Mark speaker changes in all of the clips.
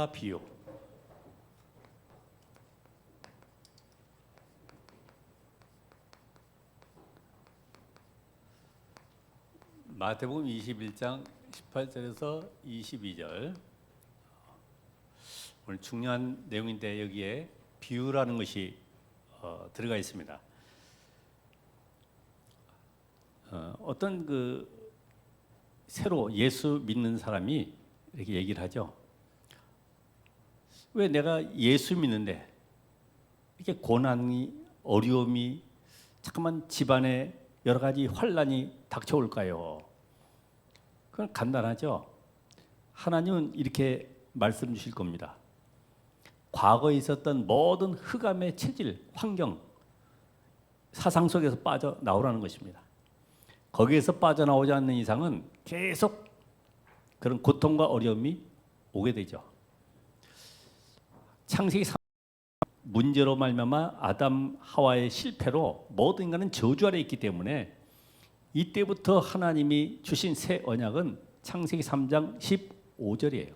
Speaker 1: 무화과 비유. 마태복음 21장 18절에서 22절. 오늘 중요한 내용인데 여기에 비유라는 것이 들어가 있습니다. 어떤 새로 예수 믿는 사람이 이렇게 얘기를 하죠. 왜 내가 예수 믿는데 이렇게 고난이, 어려움이, 잠깐만 집안에 여러 가지 환난이 닥쳐올까요? 그건 간단하죠. 하나님은 이렇게 말씀 주실 겁니다. 과거에 있었던 모든 흑암의 체질, 환경, 사상 속에서 빠져나오라는 것입니다. 거기에서 빠져나오지 않는 이상은 계속 그런 고통과 어려움이 오게 되죠. 창세기 3 문제로 말미암아 아담 하와의 실패로 모든 인간은 저주 아래 있기 때문에 이때부터 하나님이 주신 새 언약은 창세기 3장 15절이에요.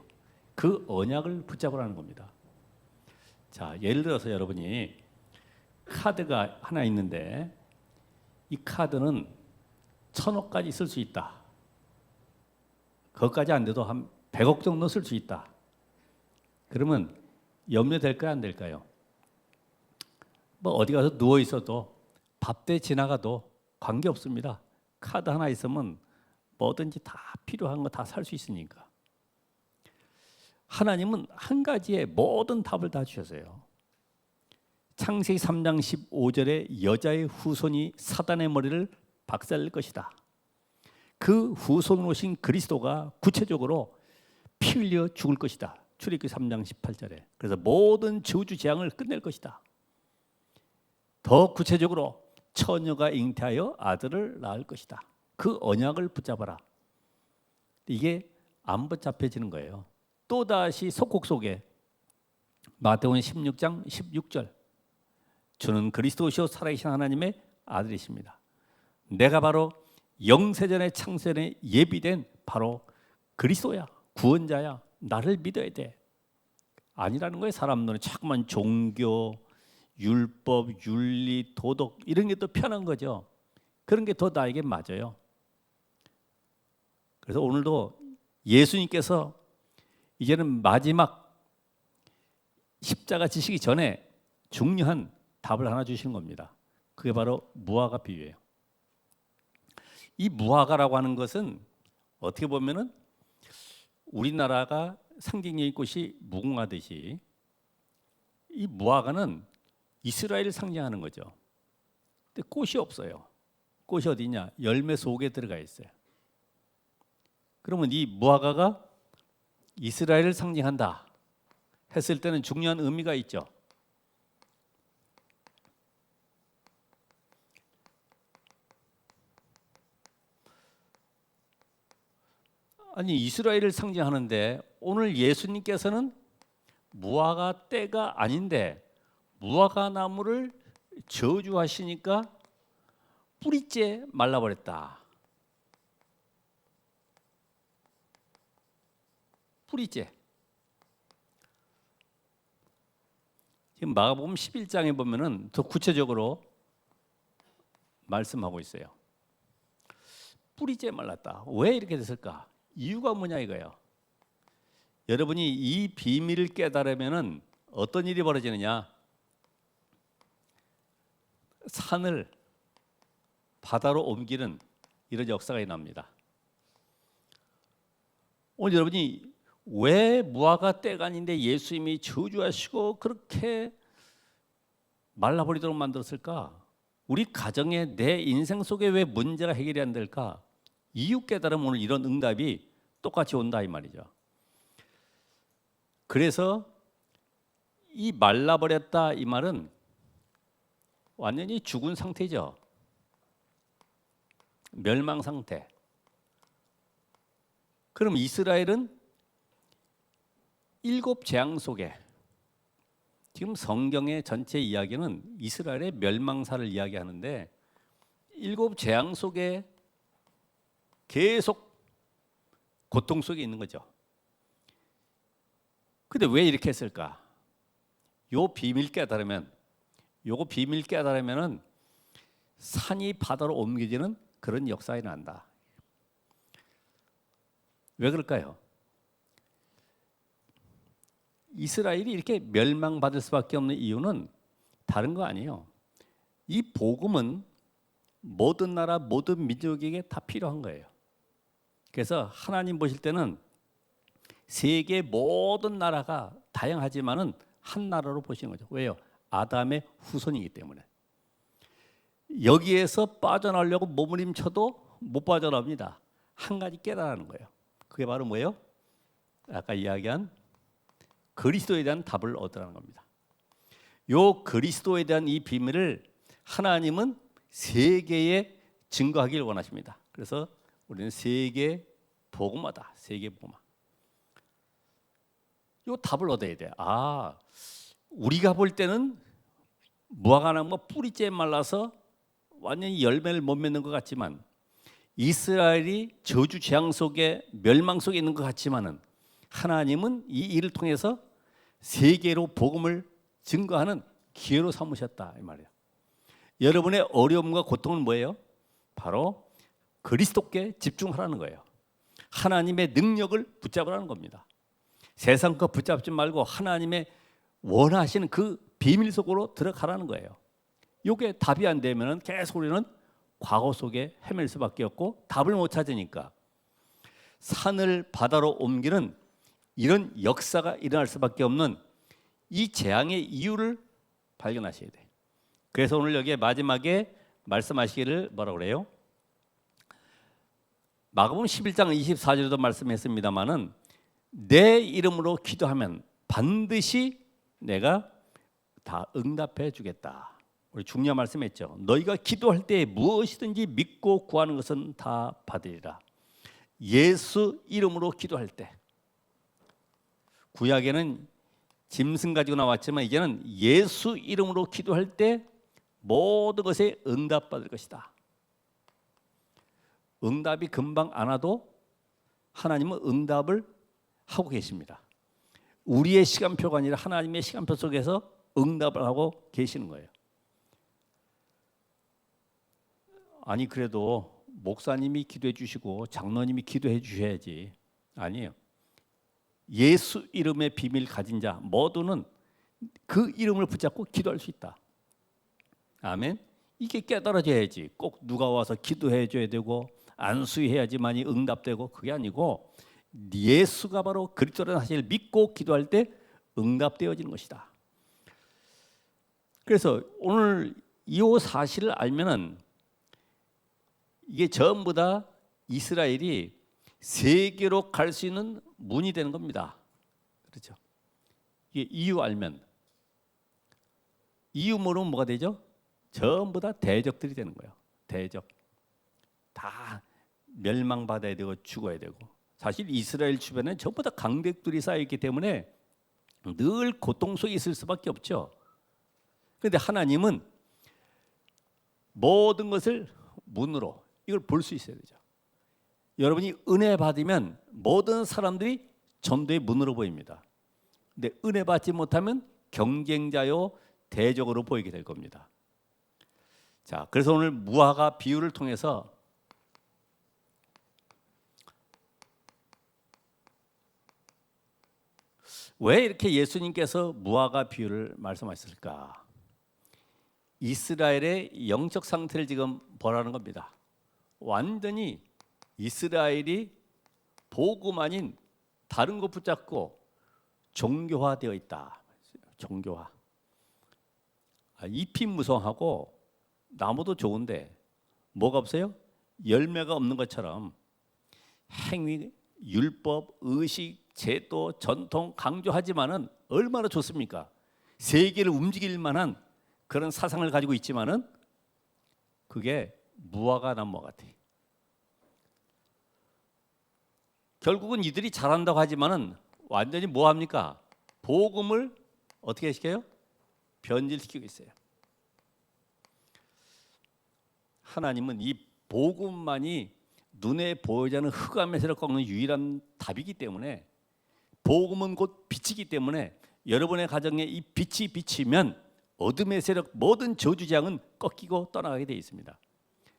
Speaker 1: 그 언약을 붙잡으라는 겁니다. 자, 예를 들어서 여러분이 카드가 하나 있는데 이 카드는 1,000억까지 쓸 수 있다. 그것까지 안 돼도 한 100억 정도 쓸 수 있다. 그러면 염려될까요, 안 될까요? 뭐 어디 가서 누워 있어도 밥때 지나가도 관계 없습니다. 카드 하나 있으면 뭐든지 다 필요한 거 다 살 수 있으니까. 하나님은 한 가지에 모든 답을 다 주셨어요. 창세기 3장 15절에 여자의 후손이 사단의 머리를 박살낼 것이다. 그 후손으로 오신 그리스도가 구체적으로 피 흘려 죽을 것이다. 출애굽기 3장 18절에. 그래서 모든 저주 재앙을 끝낼 것이다. 더 구체적으로 처녀가 잉태하여 아들을 낳을 것이다. 그 언약을 붙잡아라. 이게 안 붙잡혀지는 거예요. 또다시 속국 속에 마태복음 16장 16절. 주는 그리스도시요 살아계신 하나님의 아들이십니다. 내가 바로 영세전의 창세전에 예비된 바로 그리스도야. 구원자야. 나를 믿어야 돼. 아니라는 거예요. 사람들은 자꾸만 종교, 율법, 윤리, 도덕 이런 게 더 편한 거죠. 그런 게 더 나에게 맞아요. 그래서 오늘도 예수님께서 이제는 마지막 십자가 지시기 전에 중요한 답을 하나 주시는 겁니다. 그게 바로 무화과 비유예요. 이 무화과라고 하는 것은 어떻게 보면은 우리나라가 상징적인 꽃이 무궁화듯이 이 무화과는 이스라엘을 상징하는 거죠. 근데 꽃이 없어요. 꽃이 어디냐? 열매 속에 들어가 있어요. 그러면 이 무화과가 이스라엘을 상징한다 했을 때는 중요한 의미가 있죠. 아니 이스라엘을 상징하는데 오늘 예수님께서는 무화과 때가 아닌데 무화과 나무를 저주하시니까 뿌리째 말라버렸다. 뿌리째. 지금 마가복음 11장에 보면은 더 구체적으로 말씀하고 있어요. 뿌리째 말랐다. 왜 이렇게 됐을까? 이유가 뭐냐 이거예요. 여러분이 이 비밀을 깨달으면은 어떤 일이 벌어지느냐? 산을 바다로 옮기는 이런 역사가 일어납니다. 오늘 여러분이 왜 무화과 때가 아닌데 예수님이 저주하시고 그렇게 말라버리도록 만들었을까? 우리 가정에 내 인생 속에 왜 문제가 해결이 안 될까? 이유 깨달으면 오늘 이런 응답이 똑같이 온다 이 말이죠. 그래서 이 말라버렸다 이 말은 완전히 죽은 상태죠. 멸망 상태. 그럼 이스라엘은 7 재앙 속에 지금 성경의 전체 이야기는 이스라엘의 멸망사를 이야기하는데 7 재앙 속에 계속 고통 속에 있는 거죠. 근데 왜 이렇게 했을까? 요 비밀 깨달으면, 요거 비밀 깨달으면은 산이 바다로 옮겨지는 그런 역사가 난다. 왜 그럴까요? 이스라엘이 이렇게 멸망받을 수밖에 없는 이유는 다른 거 아니에요. 이 복음은 모든 나라 모든 민족에게 다 필요한 거예요. 그래서 하나님 보실 때는 세계 모든 나라가 다양하지만은 한 나라로 보시는 거죠. 왜요? 아담의 후손이기 때문에. 여기에서 빠져나오려고 몸부림쳐도 못 빠져나옵니다. 한 가지 깨달아는 거예요. 그게 바로 뭐예요? 아까 이야기한 그리스도에 대한 답을 얻으라는 겁니다. 요 그리스도에 대한 이 비밀을 하나님은 세계에 증거하길 원하십니다. 그래서 우리는 세계 복음화다. 세계 복음화. 요 답을 얻어야 돼. 아, 우리가 볼 때는 무화과나무가 뿌리째 말라서 완전히 열매를 못 맺는 것 같지만, 이스라엘이 저주 재앙 속에 멸망 속에 있는 것 같지만은, 하나님은 이 일을 통해서 세계로 복음을 증거하는 기회로 삼으셨다 이 말이에요. 여러분의 어려움과 고통은 뭐예요? 바로 그리스도께 집중하라는 거예요. 하나님의 능력을 붙잡으라는 겁니다. 세상 거 붙잡지 말고 하나님의 원하시는 그 비밀 속으로 들어가라는 거예요. 이게 답이 안 되면 계속 우리는 과거 속에 헤맬 수밖에 없고, 답을 못 찾으니까 산을 바다로 옮기는 이런 역사가 일어날 수밖에 없는 이 재앙의 이유를 발견하셔야 돼요. 그래서 오늘 여기에 마지막에 말씀하시기를 뭐라고 그래요? 마가복음 11장 24절에도 말씀했습니다마는, 내 이름으로 기도하면 반드시 내가 다 응답해 주겠다. 우리 중요한 말씀했죠. 너희가 기도할 때 무엇이든지 믿고 구하는 것은 다 받으리라. 예수 이름으로 기도할 때, 구약에는 짐승 가지고 나왔지만 이제는 예수 이름으로 기도할 때 모든 것에 응답받을 것이다. 응답이 금방 안 와도 하나님은 응답을 하고 계십니다. 우리의 시간표가 아니라 하나님의 시간표 속에서 응답을 하고 계시는 거예요. 아니 그래도 목사님이 기도해 주시고 장로님이 기도해 주셔야지. 아니에요. 예수 이름의 비밀 가진 자 모두는 그 이름을 붙잡고 기도할 수 있다. 아멘. 이게 깨달아져야지. 꼭 누가 와서 기도해 줘야 되고 안수해야지만이 응답되고, 그게 아니고 예수가 바로 그리스도라는 사실을 믿고 기도할 때 응답되어지는 것이다. 그래서 오늘 이 사실을 알면은 이게 전부 다 이스라엘이 세계로 갈 수 있는 문이 되는 겁니다. 그렇죠? 이게 이유 알면, 이유 모르면 뭐가 되죠? 전부 다 대적들이 되는 거예요. 대적. 다 멸망받아야 되고 죽어야 되고. 사실 이스라엘 주변에 전부 다 강대들이 쌓여있기 때문에 늘 고통 속에 있을 수밖에 없죠. 그런데 하나님은 모든 것을 문으로 이걸 볼 수 있어야 되죠. 여러분이 은혜 받으면 모든 사람들이 전도의 문으로 보입니다. 근데 은혜 받지 못하면 경쟁자요 대적으로 보이게 될 겁니다. 자, 그래서 오늘 무화과 비유를 통해서 왜 이렇게 예수님께서 무화과 비유를 말씀하셨을까? 이스라엘의 영적 상태를 지금 보라는 겁니다. 완전히 이스라엘이 복음 아닌 다른 것 붙잡고 종교화되어 있다. 종교화. 잎이 무성하고 나무도 좋은데 뭐가 없어요? 열매가 없는 것처럼 행위, 율법, 의식, 제도, 전통 강조하지만은 얼마나 좋습니까? 세계를 움직일 만한 그런 사상을 가지고 있지만은 그게 무화과 나무 같아. 결국은 이들이 잘한다고 하지만은 완전히 뭐 합니까? 복음을 어떻게 시켜요? 변질시키고 있어요. 하나님은 이 복음만이 눈에 보이지 않는 흑암에서 꺾는 유일한 답이기 때문에 복음은 곧 빛이기 때문에 여러분의 가정에 이 빛이 비치면 어둠의 세력 모든 저주장은 꺾이고 떠나가게 되어 있습니다.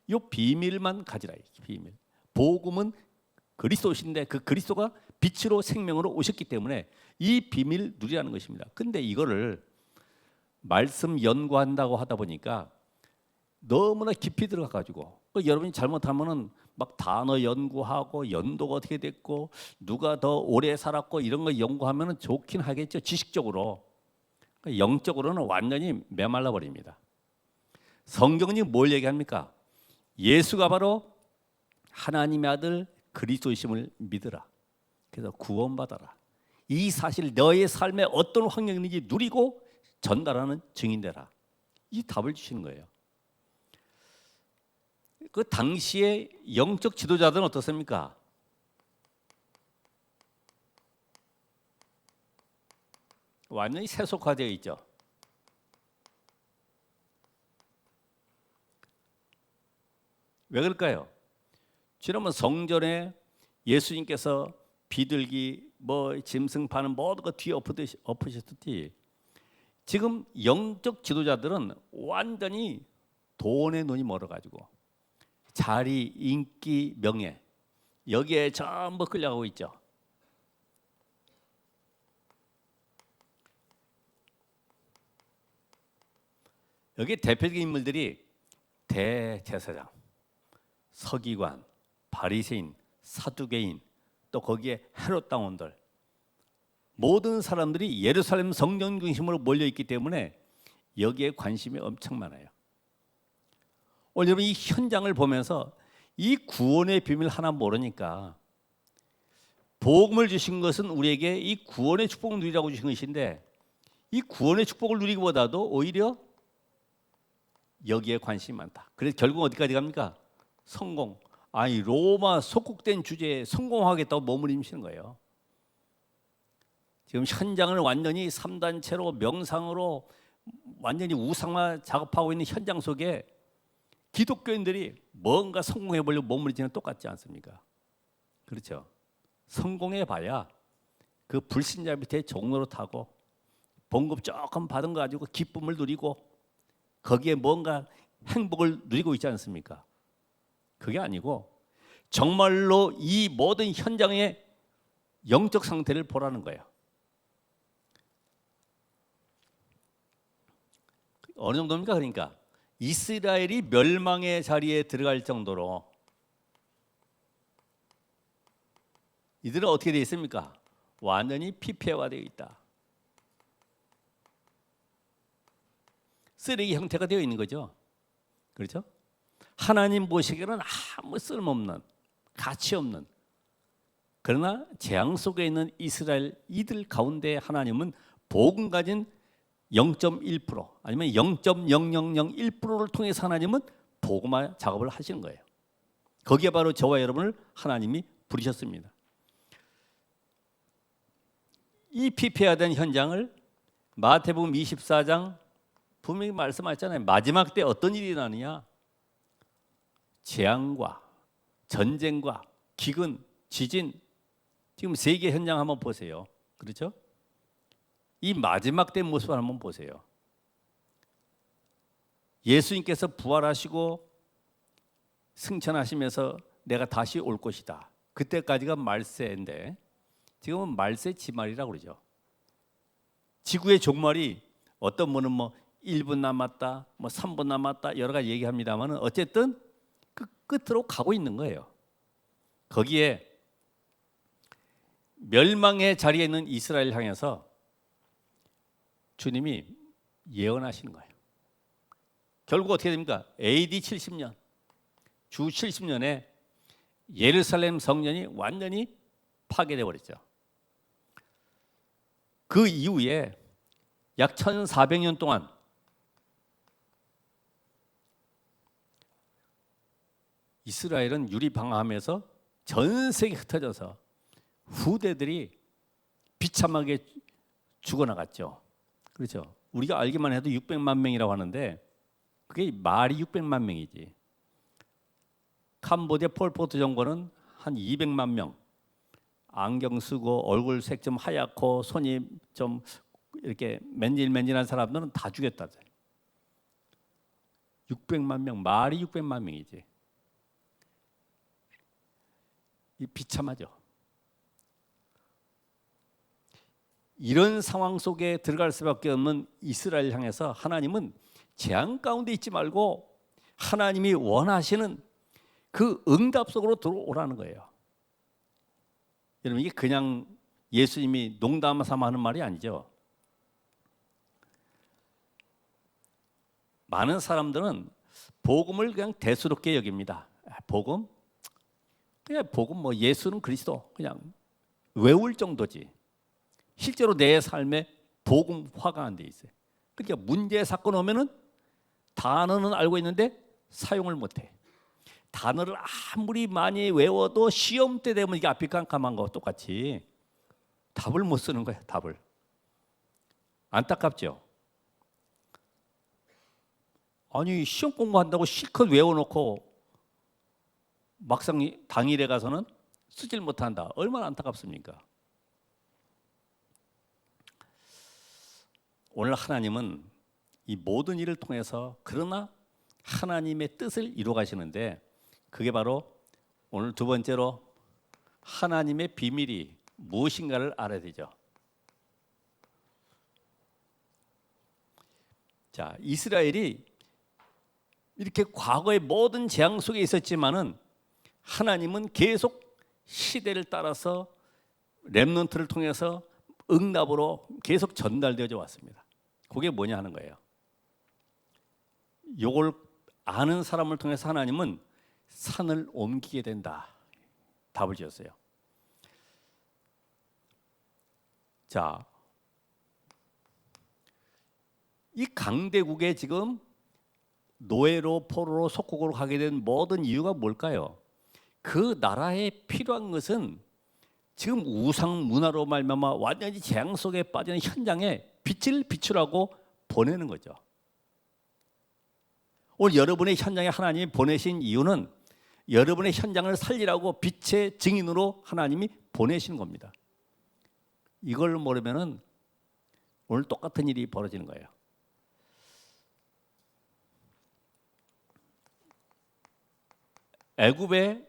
Speaker 1: 이 비밀만 가지라. 비밀. 복음은 그리스도신데 그 그리스도가 빛으로 생명으로 오셨기 때문에 이 비밀 누리라는 것입니다. 근데 이거를 말씀 연구한다고 하다 보니까 너무나 깊이 들어가 가지고 여러분이 잘못하면은 막 단어 연구하고 연도가 어떻게 됐고 누가 더 오래 살았고 이런 거 연구하면은 좋긴 하겠죠. 지식적으로. 영적으로는 완전히 메말라 버립니다. 성경이 뭘 얘기합니까? 예수가 바로 하나님의 아들 그리스도이심을 믿으라. 그래서 구원받아라. 이 사실 너의 삶에 어떤 환경인지 누리고 전달하는 증인되라. 이 답을 주시는 거예요. 그 당시의 영적 지도자들은 어떻습니까? 완전히 세속화되어 있죠. 왜 그럴까요? 지난번 성전에 예수님께서 비둘기, 짐승 파는 모든 거 뒤에 엎으셨듯이 지금 영적 지도자들은 완전히 돈에 눈이 멀어가지고 자리, 인기, 명예 여기에 전부 끌려가고 있죠. 여기 대표적인 인물들이 대제사장, 서기관, 바리새인, 사두개인, 또 거기에 헤롯 당원들 모든 사람들이 예루살렘 성전 중심으로 몰려 있기 때문에 여기에 관심이 엄청 많아요. 오늘 여러분 이 현장을 보면서 이 구원의 비밀 하나 모르니까 복음을 주신 것은 우리에게 이 구원의 축복을 누리라고 주신 것인데 이 구원의 축복을 누리기보다도 오히려 여기에 관심이 많다. 그래서 결국 어디까지 갑니까? 성공. 아니 로마 속국된 주제에 성공하겠다고 몸부림치는 거예요. 지금 현장을 완전히 3단체로 명상으로 완전히 우상화 작업하고 있는 현장 속에 기독교인들이 뭔가 성공해 보려고 몸부림치는 똑같지 않습니까? 그렇죠. 성공해 봐야 그 불신자 밑에 종로로 타고 봉급 조금 받은 거 가지고 기쁨을 누리고 거기에 뭔가 행복을 누리고 있지 않습니까? 그게 아니고 정말로 이 모든 현장의 영적 상태를 보라는 거예요. 어느 정도입니까? 그러니까 이스라엘이 멸망의 자리에 들어갈 정도로 이들은 어떻게 되어 있습니까? 완전히 피폐화되어 있다. 쓰레기 형태가 되어 있는 거죠. 그렇죠? 하나님 보시기에는 아무 쓸모없는 가치 없는 그러나 재앙 속에 있는 이스라엘 이들 가운데 하나님은 복음 가진 0.1% 아니면 0.0001%를 통해서 하나님은 복음화 작업을 하시는 거예요. 거기에 바로 저와 여러분을 하나님이 부르셨습니다. 이 피폐화된 현장을 마태복음 24장 분명히 말씀하셨잖아요. 마지막 때 어떤 일이 나느냐? 재앙과 전쟁과 기근, 지진 지금 세계 현장 한번 보세요. 그렇죠? 이 마지막 때 모습을 한번 보세요. 예수님께서 부활하시고 승천하시면서 내가 다시 올 것이다. 그때까지가 말세인데 지금은 말세 지말이라고 그러죠. 지구의 종말이 어떤 분은 1분 남았다, 3분 남았다 여러 가지 얘기합니다만 어쨌든 그 끝으로 가고 있는 거예요. 거기에 멸망의 자리에 있는 이스라엘 향해서 주님이 예언하시는 거예요. 결국 어떻게 됩니까? AD 70년, 주 70년에 예루살렘 성전이 완전히 파괴되어 버렸죠. 그 이후에 약 1400년 동안 이스라엘은 유리방황하면서 전 세계 흩어져서 후대들이 비참하게 죽어나갔죠. 그렇죠. 우리가 알기만 해도 600만 명이라고 하는데 그게 말이 600만 명이지. 캄보디아 폴포트 정권은 한 200만 명, 안경 쓰고 얼굴 색 좀 하얗고 손이 좀 이렇게 맨질맨질한 사람들은 다 죽였다. 600만 명, 말이 600만 명이지. 이 비참하죠. 이런 상황 속에 들어갈 수밖에 없는 이스라엘 향해서 하나님은 재앙 가운데 있지 말고 하나님이 원하시는 그 응답 속으로 들어오라는 거예요. 여러분, 이게 그냥 예수님이 농담 삼아 하는 말이 아니죠. 많은 사람들은 복음을 그냥 대수롭게 여깁니다. 복음? 그냥 복음 뭐 예수는 그리스도 그냥 외울 정도지. 실제로 내 삶에 복음화가 안 돼 있어요. 그러니까 문제 사건 오면은 단어는 알고 있는데 사용을 못해. 단어를 아무리 많이 외워도 시험 때 되면 이게 앞이 깜깜한 거 똑같이 답을 못 쓰는 거야. 답을. 안타깝죠. 아니 시험 공부한다고 실컷 외워놓고 막상 당일에 가서는 쓰질 못한다. 얼마나 안타깝습니까? 오늘 하나님은 이 모든 일을 통해서 그러나 하나님의 뜻을 이루어 가시는데 그게 바로 오늘 두 번째로 하나님의 비밀이 무엇인가를 알아야 되죠. 자, 이스라엘이 이렇게 과거의 모든 재앙 속에 있었지만은 하나님은 계속 시대를 따라서 렘넌트를 통해서 응답으로 계속 전달되어져 왔습니다. 그게 뭐냐 하는 거예요. 이걸 아는 사람을 통해서 하나님은 산을 옮기게 된다. 답을 지었어요. 자, 이 강대국에 지금 노예로 포로로 속국으로 가게 된 모든 이유가 뭘까요? 그 나라에 필요한 것은 지금 우상 문화로 말미암아 완전히 재앙 속에 빠지는 현장에 빛을 비추라고 보내는 거죠. 오늘 여러분의 현장에 하나님이 보내신 이유는 여러분의 현장을 살리라고 빛의 증인으로 하나님이 보내시는 겁니다. 이걸 모르면은 오늘 똑같은 일이 벌어지는 거예요. 애굽에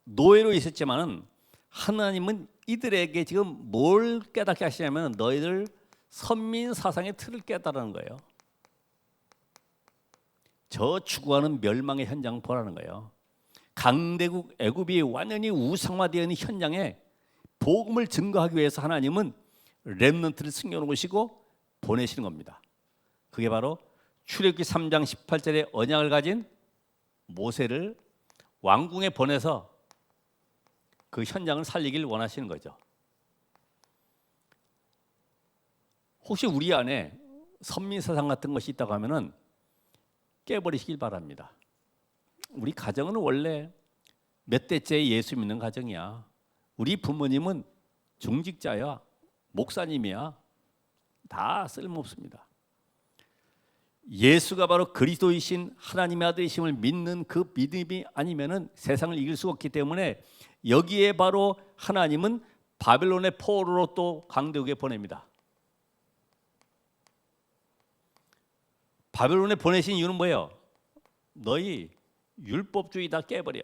Speaker 1: 노예로 있었지만은 하나님은 이들에게 지금 뭘 깨닫게 하시냐면 너희들 선민 사상의 틀을 깨달라는 거예요. 저 추구하는 멸망의 현장 보라는 거예요. 강대국 애굽이 완전히 우상화되어 있는 현장에 복음을 증거하기 위해서 하나님은 렘넌트를 숨겨놓으시고 보내시는 겁니다. 그게 바로 출애굽기 3장 18절에 언약을 가진 모세를 왕궁에 보내서 그 현장을 살리길 원하시는 거죠. 혹시 우리 안에 선민사상 같은 것이 있다고 하면은 깨버리시길 바랍니다. 우리 가정은 원래 몇 대째 예수 믿는 가정이야. 우리 부모님은 중직자야, 목사님이야. 다 쓸모없습니다. 예수가 바로 그리스도이신 하나님의 아들이심을 믿는 그 믿음이 아니면은 세상을 이길 수가 없기 때문에 여기에 바로 하나님은 바벨론의 포로로 또 강대국에 보냅니다. 바벨론에 보내신 이유는 뭐예요? 너희 율법주의 다 깨버려.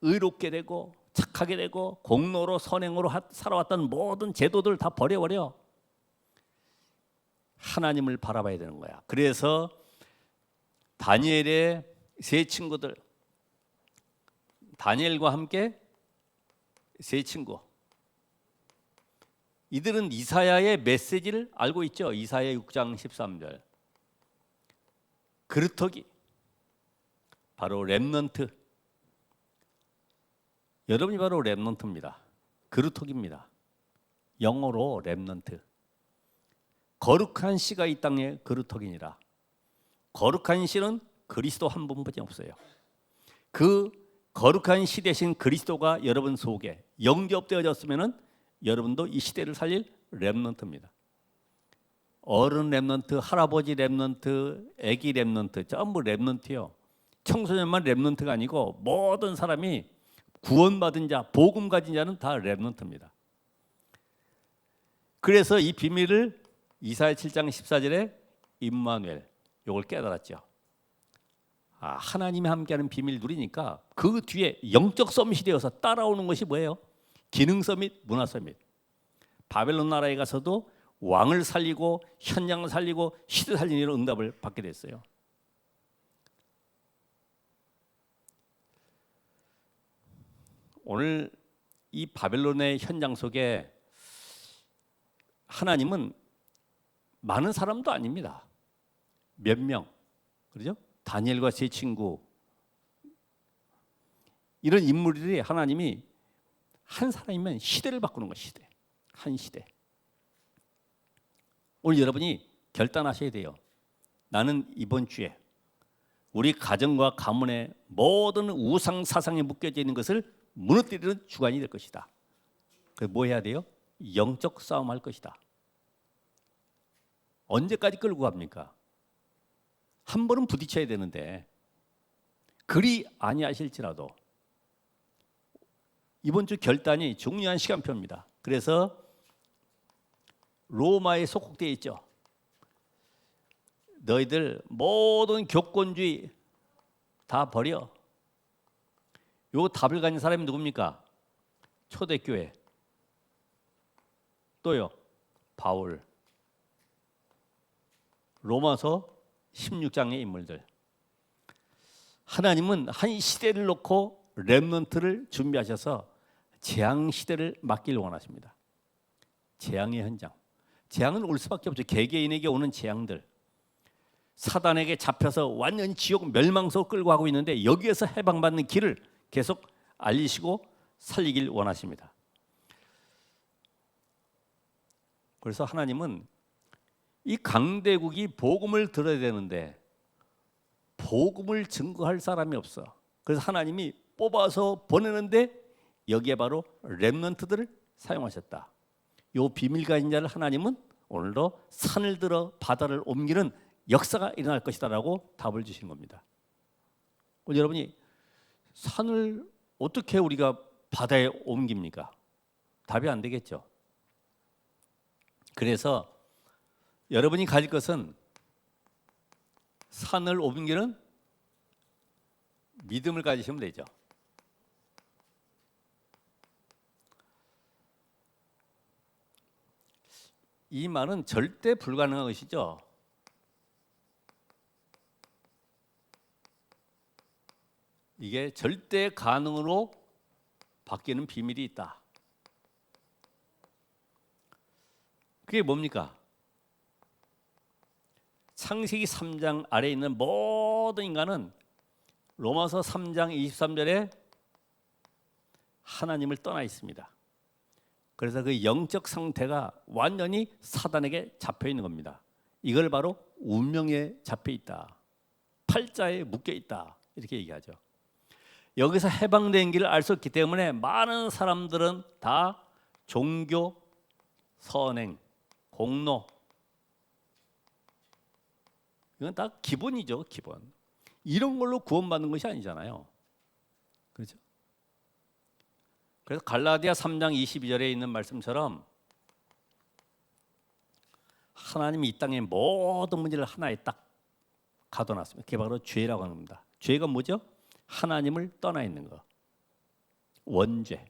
Speaker 1: 의롭게 되고 착하게 되고 공로로 선행으로 살아왔던 모든 제도들 다 버려버려. 하나님을 바라봐야 되는 거야. 그래서 다니엘의 세 친구들, 다니엘과 함께 세 친구, 이들은 이사야의 메시지를 알고 있죠. 이사야 6장 13절. 그루터기, 바로 렘넌트. 여러분이 바로 렘넌트입니다. 그루터기입니다. 영어로 렘넌트. 거룩한 씨가 이 땅에 그루터기니라. 거룩한 씨는 그리스도 한 분밖에 없어요. 그 거룩한 씨 대신 그리스도가 여러분 속에 영접되어졌으면은 여러분도 이 시대를 살릴 렘넌트입니다. 어른 렘넌트, 할아버지 렘넌트, 아기 렘넌트, 전부 렘넌트요. 청소년만 렘넌트가 아니고 모든 사람이 구원받은 자, 복음 가진 자는 다 렘넌트입니다. 그래서 이 비밀을 이사야 7장 14절에 임마누엘, 이걸 깨달았죠. 하나님이 함께하는 비밀 누리니까 그 뒤에 영적 서밋이 되어서 따라오는 것이 뭐예요? 기능 서밋, 문화 서밋. 바벨론 나라에 가서도 왕을 살리고 현장을 살리고 시대 살리는 이런 응답을 받게 됐어요. 오늘 이 바벨론의 현장 속에 하나님은 많은 사람도 아닙니다. 몇 명, 그렇죠? 다니엘과 세 친구, 이런 인물들이 하나님이 한 사람이면 시대를 바꾸는 거예요. 시대, 한 시대. 오늘 여러분이 결단하셔야 돼요. 나는 이번 주에 우리 가정과 가문의 모든 우상 사상에 묶여져 있는 것을 무너뜨리는 주관이 될 것이다. 그래서 뭐 해야 돼요? 영적 싸움할 것이다. 언제까지 끌고 갑니까? 한 번은 부딪혀야 되는데 그리 아니하실지라도 이번 주 결단이 중요한 시간표입니다. 그래서 로마에 속국되어 있죠. 너희들 모든 교권주의 다 버려. 요 답을 가진 사람이 누굽니까? 초대교회. 또요, 바울. 로마서 16장의 인물들. 하나님은 한 시대를 놓고 렘넌트를 준비하셔서 재앙 시대를 막기를 원하십니다. 재앙의 현장. 재앙은 올 수밖에 없죠. 개개인에게 오는 재앙들. 사단에게 잡혀서 완전히 지옥 멸망으로 끌고 가고 있는데 여기에서 해방받는 길을 계속 알리시고 살리길 원하십니다. 그래서 하나님은 이 강대국이 복음을 들어야 되는데 복음을 증거할 사람이 없어. 그래서 하나님이 뽑아서 보내는데 여기에 바로 렘넌트들을 사용하셨다. 이 비밀 가진 자를 하나님은 오늘도 산을 들어 바다를 옮기는 역사가 일어날 것이다라고 답을 주신 겁니다. 여러분이 산을 어떻게 우리가 바다에 옮깁니까? 답이 안 되겠죠. 그래서 여러분이 가질 것은 산을 옮기는 믿음을 가지시면 되죠. 이 말은 절대 불가능한 것이죠. 이게 절대 가능으로 바뀌는 비밀이 있다. 그게 뭡니까? 창세기 3장 아래에 있는 모든 인간은 로마서 3장 23절에 하나님을 떠나 있습니다. 그래서 그 영적 상태가 완전히 사단에게 잡혀 있는 겁니다. 이걸 바로 운명에 잡혀 있다. 팔자에 묶여 있다. 이렇게 얘기하죠. 여기서 해방된 길을 알 수 없기 때문에 많은 사람들은 다 종교, 선행, 공로, 이건 다 기본이죠, 기본. 이런 걸로 구원받는 것이 아니잖아요. 그렇죠? 그래서 갈라디아 3장 22절에 있는 말씀처럼 하나님이 이 땅의 모든 문제를 하나에 딱 가둬놨습니다. 그게 바로 죄라고 하는 겁니다. 죄가 뭐죠? 하나님을 떠나 있는 거. 원죄.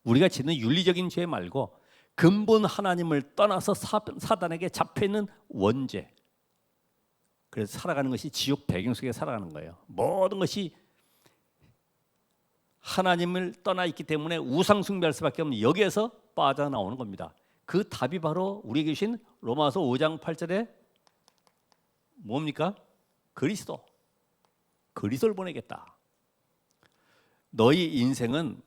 Speaker 1: 우리가 짓는 윤리적인 죄 말고 근본 하나님을 떠나서 사단에게 잡혀있는 원죄. 그래서 살아가는 것이 지옥 배경 속에 살아가는 거예요. 모든 것이 하나님을 떠나 있기 때문에 우상 숭배할 수밖에 없는 여기에서 빠져나오는 겁니다. 그 답이 바로 우리에게 주신 로마서 5장 8절에 뭡니까? 그리스도. 그리스도를 보내겠다. 너희 인생은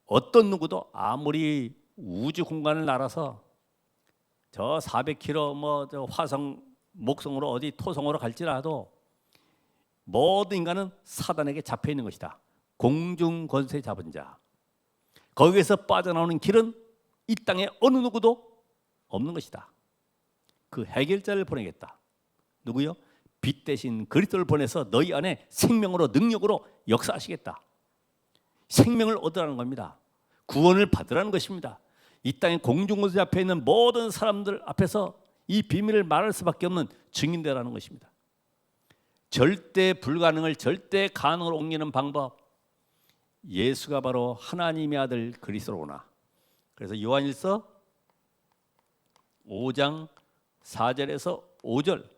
Speaker 1: 어떤 누구도 아무리 우주 공간을 날아서 저 400km 저 화성 목성으로 어디 토성으로 갈지라도 모든 인간은 사단에게 잡혀 있는 것이다. 공중 권세 잡은 자. 거기에서 빠져나오는 길은 이 땅에 어느 누구도 없는 것이다. 그 해결자를 보내겠다. 누구요? 빛 대신 그리스도를 보내서 너희 안에 생명으로 능력으로 역사하시겠다. 생명을 얻으라는 겁니다. 구원을 받으라는 것입니다. 이 땅의 공중고지 앞에 있는 모든 사람들 앞에서 이 비밀을 말할 수밖에 없는 증인되라는 것입니다. 절대 불가능을 절대 가능으로 옮기는 방법, 예수가 바로 하나님의 아들 그리스도로구나. 그래서 요한일서 5장 4절에서 5절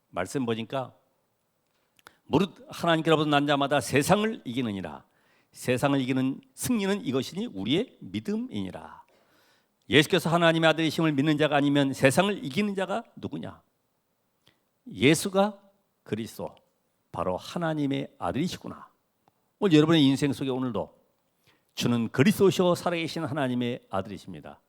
Speaker 1: 말씀 보니까 무릇 하나님께로부터 난 자마다 세상을 이기느니라. 세상을 이기는 승리는 이것이니 우리의 믿음이니라. 예수께서 하나님의 아들이심을 믿는 자가 아니면 세상을 이기는 자가 누구냐? 예수가 그리스도, 바로 하나님의 아들이시구나. 오늘 여러분의 인생 속에 오늘도 주는 그리스도시오 살아계신 하나님의 아들이십니다.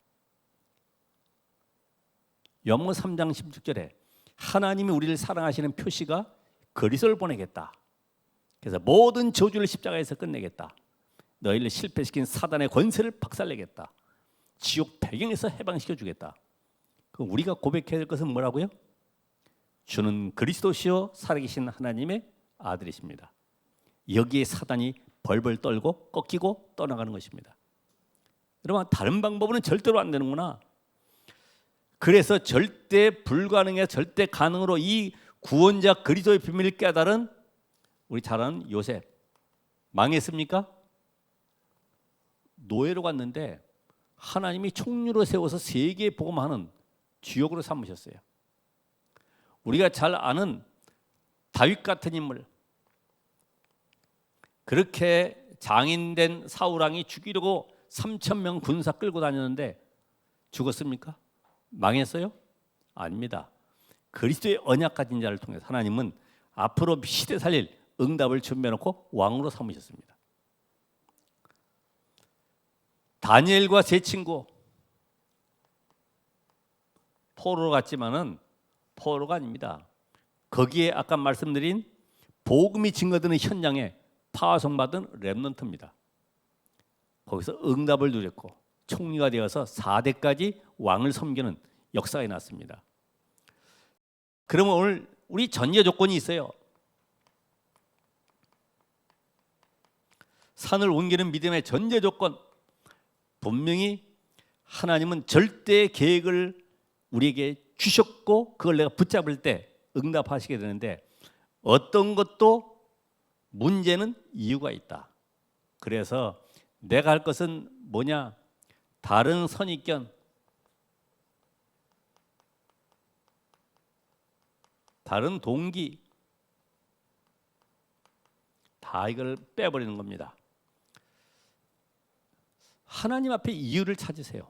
Speaker 1: 요한복음 3장 16절에 하나님이 우리를 사랑하시는 표시가 그리스도를 보내겠다. 그래서 모든 저주를 십자가에서 끝내겠다. 너희를 실패시킨 사단의 권세를 박살내겠다. 지옥 배경에서 해방시켜 주겠다. 그럼 우리가 고백해야 될 것은 뭐라고요? 주는 그리스도시요 살아계신 하나님의 아들이십니다. 여기에 사단이 벌벌 떨고 꺾이고 떠나가는 것입니다. 여러분, 다른 방법은 절대로 안 되는구나. 그래서 절대 불가능에 절대 가능으로 이 구원자 그리스도의 비밀을 깨달은 우리 잘 아는 요셉, 망했습니까? 노예로 갔는데 하나님이 총리로 세워서 세계에 복음하는 주역으로 삼으셨어요. 우리가 잘 아는 다윗 같은 인물, 그렇게 장인된 사울왕이 죽이려고 3,000명 군사 끌고 다녔는데 죽었습니까? 망했어요? 아닙니다. 그리스도의 언약 가진 자를 통해서 하나님은 앞으로 시대 살릴 응답을 준비해놓고 왕으로 삼으셨습니다. 다니엘과 세 친구, 포로로 갔지만은 포로가 아닙니다. 거기에 아까 말씀드린 복음이 증거되는 현장에 파송받은 렘넌트입니다. 거기서 응답을 누렸고 총리가 되어서 4대까지 왕을 섬기는 역사가 났습니다. 그러면 오늘 우리 전제 조건이 있어요. 산을 옮기는 믿음의 전제 조건, 분명히 하나님은 절대 계획을 우리에게 주셨고 그걸 내가 붙잡을 때 응답하시게 되는데 어떤 것도 문제는 이유가 있다. 그래서 내가 할 것은 뭐냐? 다른 선입견, 다른 동기 다 이걸 빼버리는 겁니다. 하나님 앞에 이유를 찾으세요.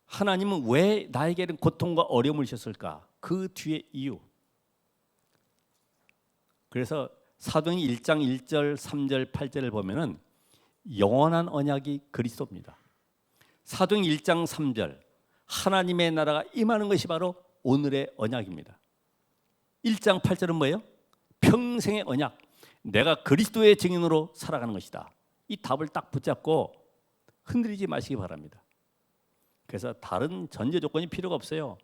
Speaker 1: 하나님은 왜 나에게는 고통과 어려움을 주셨을까? 그 뒤에 이유. 그래서 사도행전 1장 1절, 3절, 8절을 보면은 영원한 언약이 그리스도입니다. 사도행전 1장 3절, 하나님의 나라가 임하는 것이 바로 오늘의 언약입니다. 1장 8절은 뭐예요? 평생의 언약. 내가 그리스도의 증인으로 살아가는 것이다. 이 답을 딱 붙잡고 흔들리지 마시기 바랍니다. 그래서 다른 전제 조건이 필요가 없어요.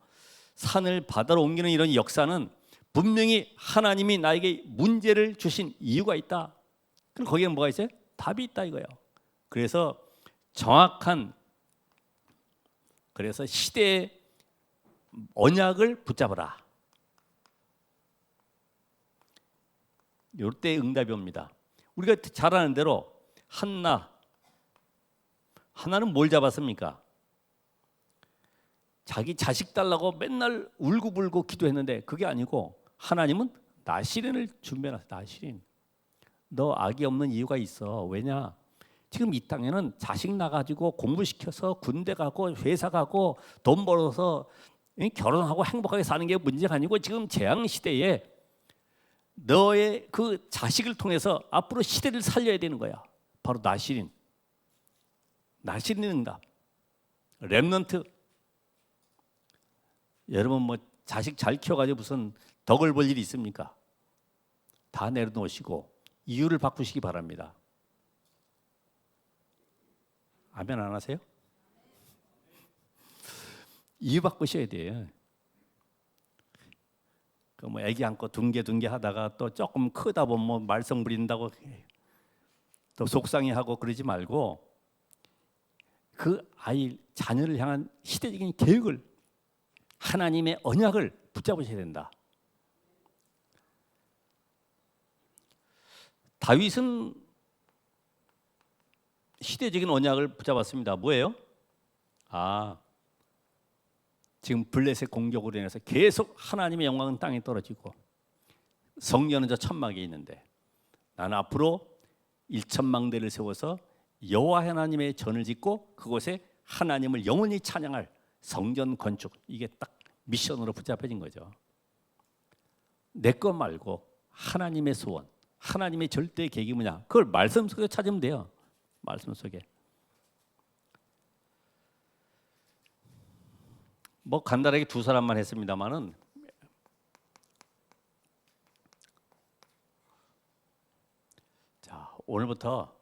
Speaker 1: 산을 바다로 옮기는 이런 역사는 분명히 하나님이 나에게 문제를 주신 이유가 있다. 그럼 거기에 뭐가 있어요? 답이 있다 이거예요. 그래서 정확한, 그래서 시대의 언약을 붙잡아라. 이럴 때 응답이 옵니다. 우리가 잘 아는 대로 한나는 뭘 잡았습니까? 자기 자식 달라고 맨날 울고불고 기도했는데 그게 아니고 하나님은 나시린을 준비해놨어요. 나시린. 너 아기 없는 이유가 있어. 왜냐? 지금 이 땅에는 자식 나가지고 공부시켜서 군대 가고 회사 가고 돈 벌어서 결혼하고 행복하게 사는 게 문제가 아니고 지금 재앙 시대에 너의 그 자식을 통해서 앞으로 시대를 살려야 되는 거야. 바로 나시린. 나시린 응답. 렘넌트. 여러분 뭐 자식 잘 키워가지고 무슨 덕을 볼 일이 있습니까? 다 내려놓으시고 이유를 바꾸시기 바랍니다. 아멘 안 하세요? 이유 바꾸셔야 돼요. 그 뭐 아기 안고 둥게 하다가 또 조금 크다 보면 뭐 말썽 부린다고 또 속상해하고 그러지 말고 그 아이 자녀를 향한 시대적인 계획을 하나님의 언약을 붙잡으셔야 된다. 다윗은 시대적인 언약을 붙잡았습니다. 뭐예요? 지금 블레셋 공격으로 인해서 계속 하나님의 영광은 땅에 떨어지고 성전은 저 천막에 있는데 나는 앞으로 1천망대를 세워서 여호와 하나님의 전을 짓고 그곳에 하나님을 영원히 찬양할 성전 건축, 이게 딱 미션으로 붙잡혀진 거죠. 내 것 말고 하나님의 소원, 하나님의 절대 계획이 뭐냐? 그걸 말씀 속에 찾으면 돼요. 말씀 속에. 뭐 간단하게 두 사람만 했습니다만은 자, 오늘부터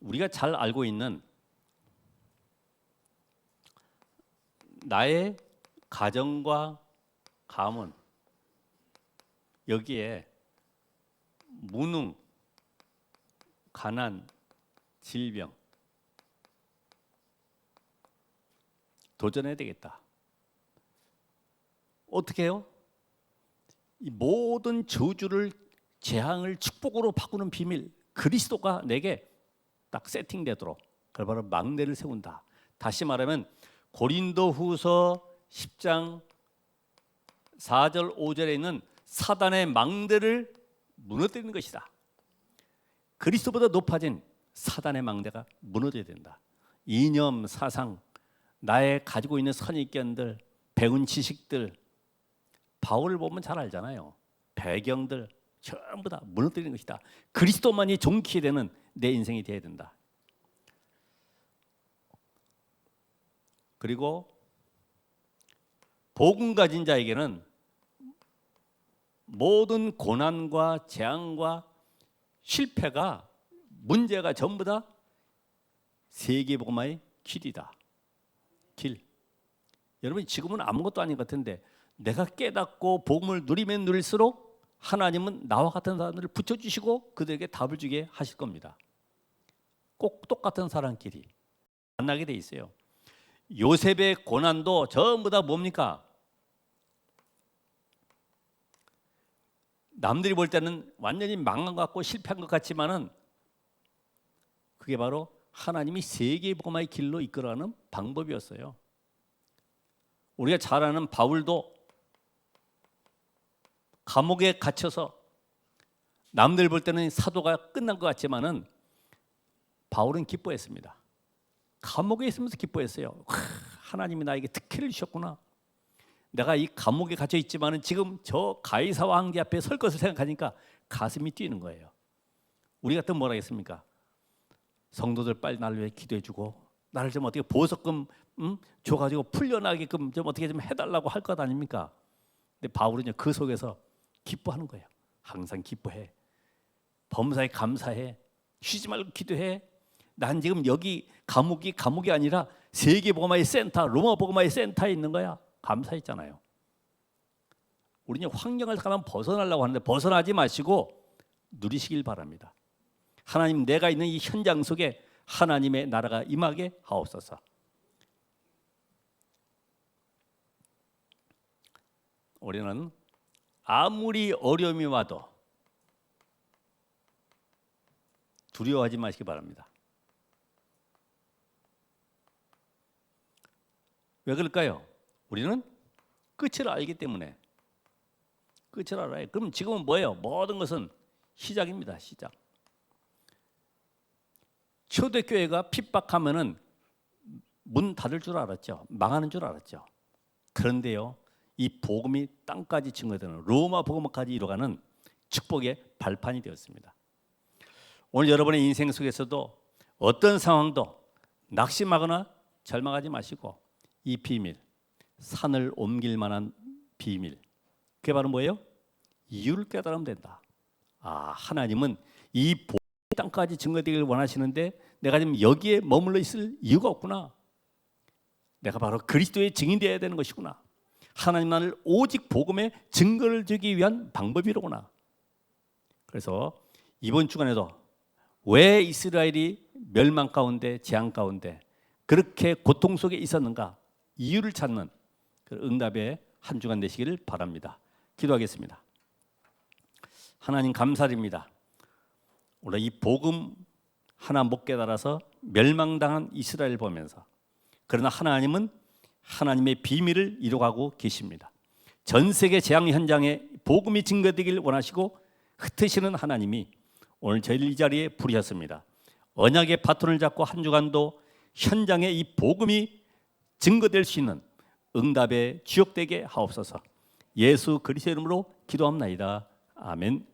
Speaker 1: 우리가 잘 알고 있는 나의 가정과 가문, 여기에 무능, 가난, 질병 도전해야 되겠다. 어떻게 해요? 이 모든 저주를 재앙을 축복으로 바꾸는 비밀, 그리스도가 내게 딱 세팅되도록 그걸 바로 망대를 세운다. 다시 말하면 고린도후서 10장 4절 5절에 있는 사단의 망대를 무너뜨리는 것이다. 그리스도보다 높아진 사단의 망대가 무너져야 된다. 이념, 사상, 나의 가지고 있는 선입견들, 배운 지식들, 바울을 보면 잘 알잖아요. 배경들 전부 다 무너뜨리는 것이다. 그리스도만이 존귀히 되는 내 인생이 되어야 된다. 그리고 복음 가진 자에게는 모든 고난과 재앙과 실패가 문제가 전부 다 세계복음화의 길이다. 길. 여러분 지금은 아무것도 아닌 것 같은데 내가 깨닫고 복음을 누리면 누릴수록 하나님은 나와 같은 사람들을 붙여주시고 그들에게 답을 주게 하실 겁니다. 꼭 똑같은 사람끼리 만나게 돼 있어요. 요셉의 고난도 전부 다 뭡니까? 남들이 볼 때는 완전히 망한 것 같고 실패한 것 같지만은 그게 바로 하나님이 세계복음화의 길로 이끌어가는 방법이었어요. 우리가 잘 아는 바울도 감옥에 갇혀서 남들 볼 때는 사도가 끝난 것 같지만은 바울은 기뻐했습니다. 감옥에 있으면서 기뻐했어요. 하나님이 나에게 특혜를 주셨구나. 내가 이 감옥에 갇혀 있지만은 지금 저 가이사와 황제 앞에 설 것을 생각하니까 가슴이 뛰는 거예요. 우리 같으면 뭐라 하겠습니까? 성도들 빨리 나를 위해 기도해주고 나를 좀 어떻게 보석금 줘가지고 풀려나게끔 좀 어떻게 좀 해달라고 할 것 아닙니까? 근데 바울은 그 속에서 기뻐하는 거예요. 항상 기뻐해. 범사에 감사해. 쉬지 말고 기도해. 난 지금 여기 감옥이 아니라 세계복음화의 센터, 로마복음화의 센터에 있는 거야. 감사했잖아요. 우리는 환경을 잠깐 벗어나려고 하는데 벗어나지 마시고 누리시길 바랍니다. 하나님, 내가 있는 이 현장 속에 하나님의 나라가 임하게 하옵소서. 우리는 아무리 어려움이 와도 두려워하지 마시기 바랍니다. 왜 그럴까요? 우리는 끝을 알기 때문에. 끝을 알아요. 그럼 지금은 뭐예요? 모든 것은 시작입니다. 시작. 초대교회가 핍박하면은 문 닫을 줄 알았죠. 망하는 줄 알았죠. 그런데요, 이 복음이 땅까지 증거되는 로마 복음까지 이뤄가는 축복의 발판이 되었습니다. 오늘 여러분의 인생 속에서도 어떤 상황도 낙심하거나 절망하지 마시고 이 비밀, 산을 옮길 만한 비밀, 그게 바로 뭐예요? 이유를 깨달으면 된다. 하나님은 이 복음이 땅까지 증거되기를 원하시는데 내가 지금 여기에 머물러 있을 이유가 없구나. 내가 바로 그리스도의 증인되어야 되는 것이구나. 하나님 나를 오직 복음의 증거를 주기 위한 방법이로구나. 그래서 이번 주간에도 왜 이스라엘이 멸망 가운데, 재앙 가운데 그렇게 고통 속에 있었는가? 이유를 찾는 그 응답의 한 주간 되시기를 바랍니다. 기도하겠습니다. 하나님 감사드립니다. 오늘 이 복음 하나 못 깨달아서 멸망당한 이스라엘 보면서, 그러나 하나님은 하나님의 비밀을 이루어가고 계십니다. 전 세계 재앙 현장에 복음이 증거되길 원하시고 흩으시는 하나님이 오늘 저희를 이 자리에 부르셨습니다. 언약의 바톤을 잡고 한 주간도 현장에 이 복음이 증거될 수 있는 응답의 주역되게 하옵소서. 예수 그리스도의 이름으로 기도합나이다. 아멘.